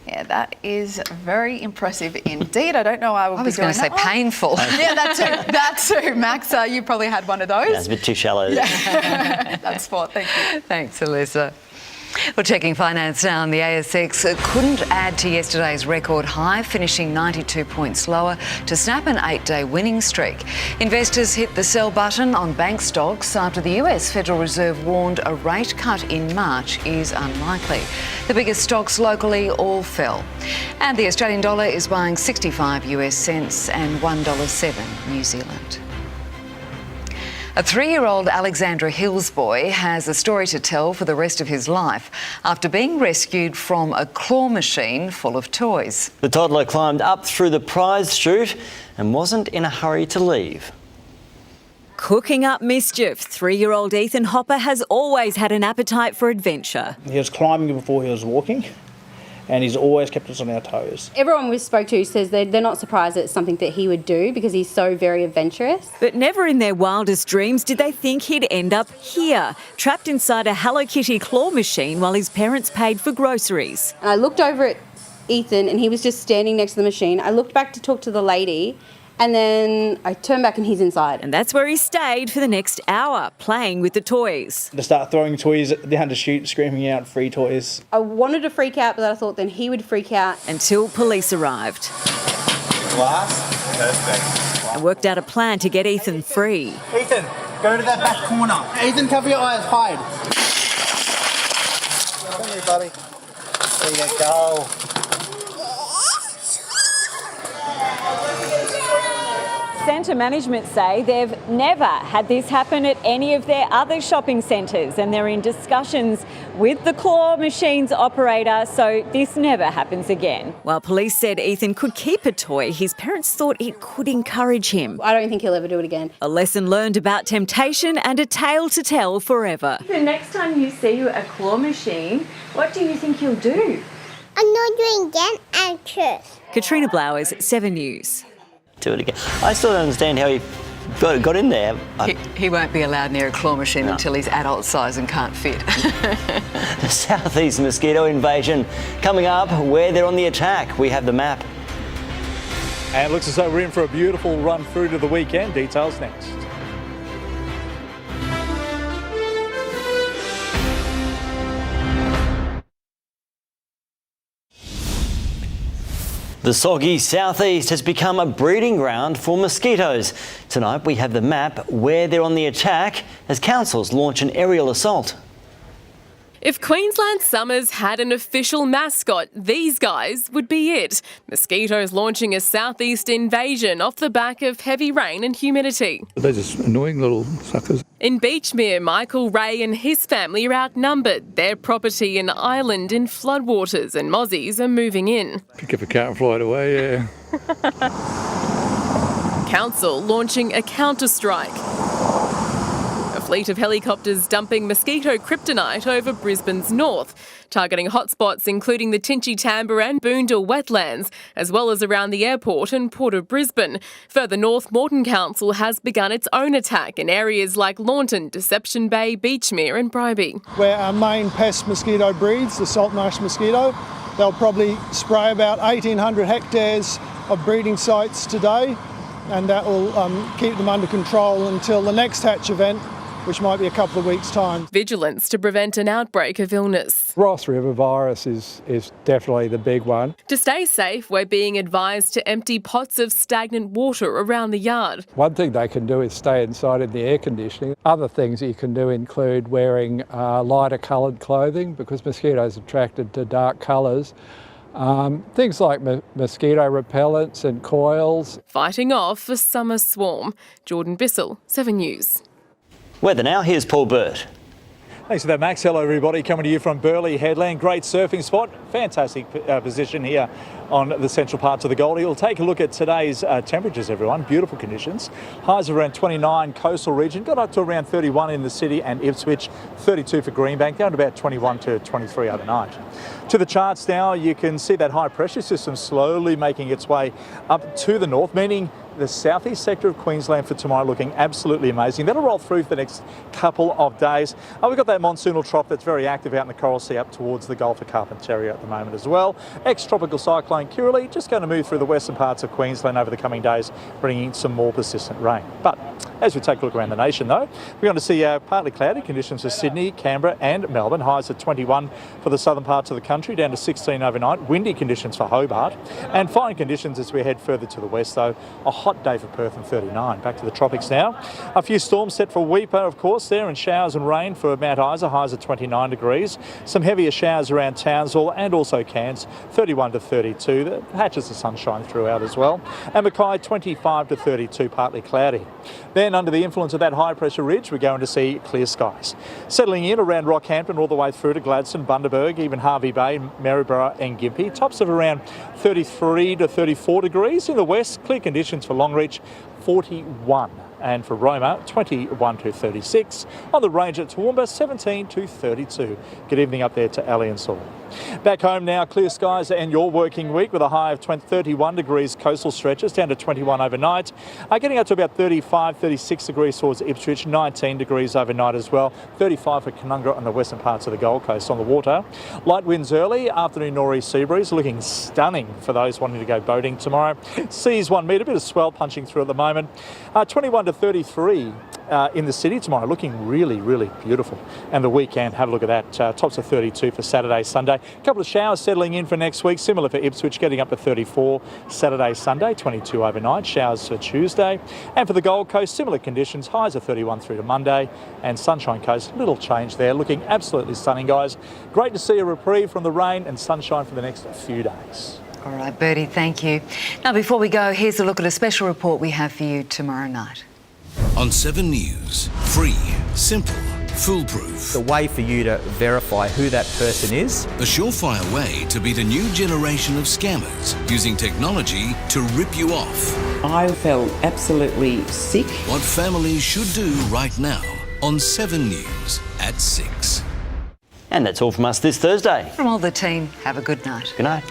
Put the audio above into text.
Yeah, that is very impressive indeed. I don't know I would be doing that. I was going to say painful. Yeah, that too. Max, you probably had one of those. Yeah, it's a bit too shallow. Yeah. That's sport. Thank you. Thanks, Alissa. Well, checking finance now, the ASX couldn't add to yesterday's record high, finishing 92 points lower to snap an 8-day winning streak. Investors hit the sell button on bank stocks after the US Federal Reserve warned a rate cut in March is unlikely. The biggest stocks locally all fell. And the Australian dollar is buying 65 US cents and $1.07 New Zealand. A 3-year-old Alexandra Hills boy has a story to tell for the rest of his life after being rescued from a claw machine full of toys. The toddler climbed up through the prize chute and wasn't in a hurry to leave. Cooking up mischief, 3-year-old Ethan Hopper has always had an appetite for adventure. He was climbing before he was walking, and he's always kept us on our toes. Everyone we spoke to says they're not surprised that it's something that he would do because he's so very adventurous. But never in their wildest dreams did they think he'd end up here, trapped inside a Hello Kitty claw machine while his parents paid for groceries. And I looked over at Ethan and he was just standing next to the machine. I looked back to talk to the lady and then I turned back and he's inside. And that's where he stayed for the next hour, playing with the toys. To start throwing toys down the chute, screaming out free toys. I wanted to freak out, but I thought then he would freak out. Until police arrived. Glass? Perfect. And worked out a plan to get Ethan free. Ethan, go to that back corner. Ethan, cover your eyes, hide. Come here, buddy. There you go. Centre management say they've never had this happen at any of their other shopping centres and they're in discussions with the claw machine's operator so this never happens again. While police said Ethan could keep a toy, his parents thought it could encourage him. I don't think he'll ever do it again. A lesson learned about temptation and a tale to tell forever. The next time you see a claw machine, what do you think you'll do? I'm not doing again and truth. Katrina Blowers, 7 News. Do it again. I still don't understand how he got in there. He won't be allowed near a claw machine until he's adult size and can't fit. The southeast mosquito invasion coming up, where they're on the attack. We have the map. And it looks as though we're in for a beautiful run through to the weekend. Details next. The soggy southeast has become a breeding ground for mosquitoes. Tonight we have the map, where they're on the attack, as councils launch an aerial assault. If Queensland summers had an official mascot, these guys would be it. Mosquitoes launching a southeast invasion off the back of heavy rain and humidity. They're just annoying little suckers. In Beachmere, Michael Ray and his family are outnumbered. Their property and island in floodwaters and mozzies are moving in. Pick up a car and fly it away, yeah. Council launching a counter-strike. A fleet of helicopters dumping mosquito kryptonite over Brisbane's north, targeting hotspots including the Tinchy Tamber and Boondall wetlands, as well as around the airport and Port of Brisbane. Further north, Moreton Council has begun its own attack in areas like Launton, Deception Bay, Beachmere and Bribie. Where our main pest mosquito breeds, the saltmarsh mosquito, they'll probably spray about 1,800 hectares of breeding sites today, and that will keep them under control until the next hatch event, which might be a couple of weeks' time. Vigilance to prevent an outbreak of illness. Ross River virus is definitely the big one. To stay safe, we're being advised to empty pots of stagnant water around the yard. One thing they can do is stay inside in the air conditioning. Other things you can do include wearing lighter coloured clothing because mosquitoes are attracted to dark colours. Things like mosquito repellents and coils. Fighting off a summer swarm. Jordan Bissell, 7 News. Weather now, here's Paul Burt. Thanks for that, Max. Hello, everybody. Coming to you from Burleigh Headland. Great surfing spot. Fantastic position here on the central parts of the Goldie. We'll take a look at today's temperatures, everyone. Beautiful conditions. Highs of around 29 coastal region. Got up to around 31 in the city and Ipswich. 32 for Greenbank. Down to about 21 to 23 overnight. To the charts now, you can see that high pressure system slowly making its way up to the north, meaning the southeast sector of Queensland for tomorrow looking absolutely amazing. That'll roll through for the next couple of days. We've got that monsoonal trough that's very active out in the Coral Sea up towards the Gulf of Carpentaria at the moment as well. Ex-tropical cyclone Kirrily just going to move through the western parts of Queensland over the coming days, bringing some more persistent rain. But as we take a look around the nation though, we're going to see partly cloudy conditions for Sydney, Canberra and Melbourne. Highs at 21 for the southern parts of the country, down to 16 overnight. Windy conditions for Hobart and fine conditions as we head further to the west though. A hot day for Perth and 39. Back to the tropics now. A few storms set for Weipa, of course, there, and showers and rain for Mount Isa, highs at 29 degrees. Some heavier showers around Townsville and also Cairns, 31 to 32. The patches of sunshine throughout as well. And Mackay, 25 to 32, partly cloudy. Then under the influence of that high pressure ridge, we're going to see clear skies. Settling in around Rockhampton all the way through to Gladstone, Bundaberg, even Hervey Bay, Maryborough and Gympie. Tops of around 33 to 34 degrees. In the west, clear conditions for Longreach, 41. And for Roma, 21 to 36. On the range at Toowoomba, 17 to 32. Good evening up there to Ali and Saul. Back home now, clear skies and your working week with a high of 31 degrees coastal stretches, down to 21 overnight. Getting up to about 35, 36 degrees towards Ipswich, 19 degrees overnight as well. 35 for Canungra on the western parts of the Gold Coast on the water. Light winds early, afternoon nor'east sea breeze, looking stunning for those wanting to go boating tomorrow. Seas 1 metre, a bit of swell punching through at the moment. 21 to 33 in the city tomorrow, looking really, really beautiful. And the weekend, have a look at that, tops of 32 for Saturday, Sunday. A couple of showers settling in for next week, similar for Ipswich, getting up to 34 Saturday, Sunday, 22 overnight. Showers for Tuesday. And for the Gold Coast, similar conditions, highs of 31 through to Monday. And Sunshine Coast, little change there, looking absolutely stunning, guys. Great to see a reprieve from the rain and sunshine for the next few days. All right, Bertie, thank you. Now, before we go, here's a look at a special report we have for you tomorrow night. On 7 News, free, simple, foolproof. The way for you to verify who that person is. A surefire way to beat a new generation of scammers using technology to rip you off. I felt absolutely sick. What families should do right now on 7 News at 6. And that's all from us this Thursday. From all the team, have a good night. Good night.